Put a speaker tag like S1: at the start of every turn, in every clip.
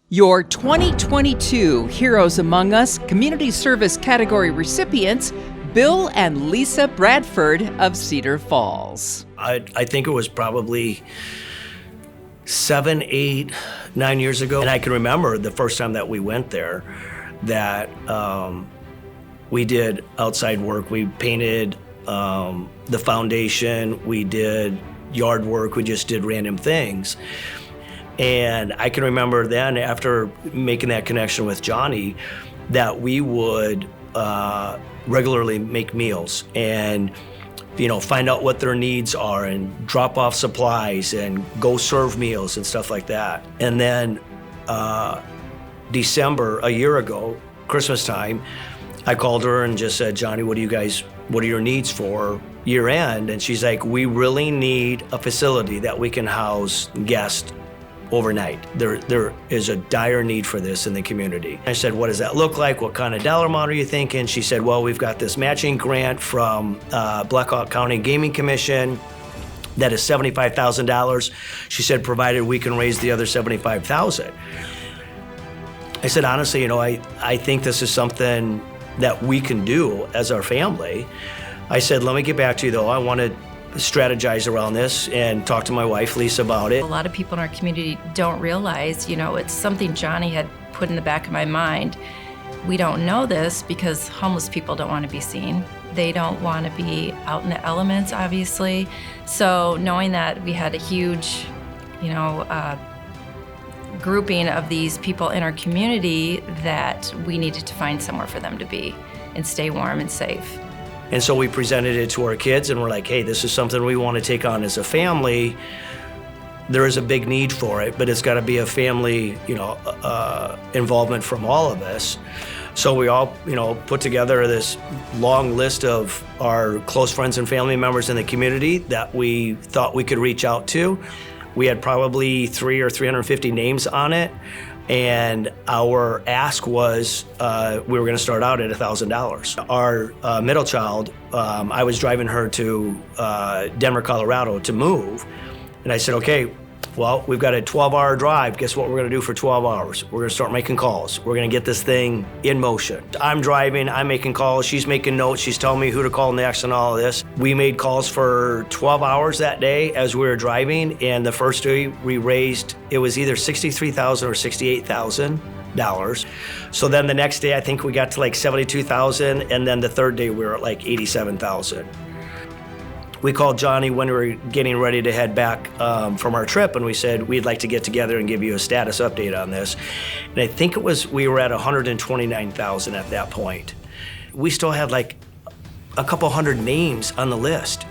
S1: Your 2022 Heroes Among Us Community Service Category recipients, Bill and Lisa Bradford of Cedar Falls.
S2: I think it was probably 7, 8, 9 years ago. And I can remember the first time that we went there that we did outside work. We painted the foundation, we did yard work, we just did random things. And I can remember then, after making that connection with Johnny, that we would regularly make meals and, find out what their needs are and drop off supplies and go serve meals and stuff like that. And then December, a year ago, Christmas time, I called her and just said, Johnny, what are your needs for year end? And she's like, we really need a facility that we can house guests overnight. There is a dire need for this in the community. I said, what does that look like? What kind of dollar amount are you thinking? She said, well, we've got this matching grant from Blackhawk County Gaming Commission that is $75,000. She said, provided we can raise the other $75,000. I said, honestly, I think this is something that we can do as our family. I said, let me get back to you though. I want to strategize around this and talk to my wife, Lisa, about it.
S3: A lot of people in our community don't realize, it's something Johnny had put in the back of my mind. We don't know this because homeless people don't want to be seen. They don't want to be out in the elements, obviously. So knowing that we had a huge, grouping of these people in our community, that we needed to find somewhere for them to be and stay warm and safe.
S2: And so we presented it to our kids and we're like, hey, this is something we want to take on as a family. There is a big need for it, but it's got to be a family, involvement from all of us. So we all, put together this long list of our close friends and family members in the community that we thought we could reach out to. We had probably 300 or 350 names on it. And our ask was we were going to start out at $1,000. Our middle child, I was driving her to Denver, Colorado to move. And I said, okay, well, we've got a 12-hour drive. Guess what we're going to do for 12 hours? We're going to start making calls. We're going to get this thing in motion. I'm driving, I'm making calls, she's making notes, she's telling me who to call next and all of this. We made calls for 12 hours that day as we were driving, and the first day we raised, it was either $63,000 or $68,000. So then the next day, I think we got to like $72,000, and then the third day we were at like $87,000. We called Johnny when we were getting ready to head back from our trip, and we said, we'd like to get together and give you a status update on this. And I think we were at $129,000 at that point. We still had like a couple hundred names on the list.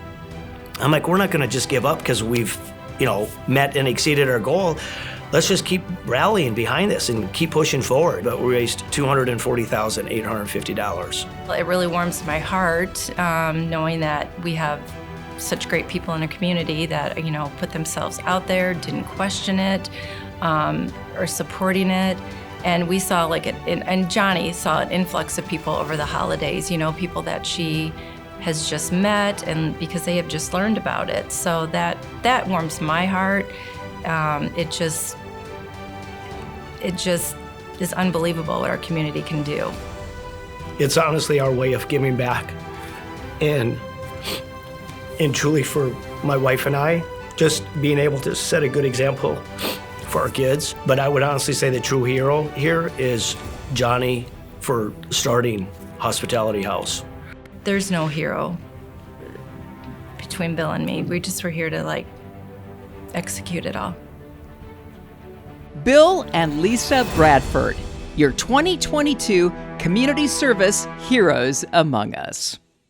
S2: I'm like, we're not gonna just give up because we've, met and exceeded our goal. Let's just keep rallying behind this and keep pushing forward. But we raised $240,850.
S3: It really warms my heart knowing that we have such great people in the community that, put themselves out there, didn't question it, or supporting it. And we saw and Johnny saw an influx of people over the holidays, people that she has just met, and because they have just learned about it. So that warms my heart. It just is unbelievable what our community can do.
S2: It's honestly our way of giving back. And truly for my wife and I, just being able to set a good example for our kids. But I would honestly say the true hero here is Johnny for starting Hospitality House.
S3: There's no hero between Bill and me. We just were here to execute it all.
S1: Bill and Lisa Bradford, your 2022 Community Service Heroes Among Us.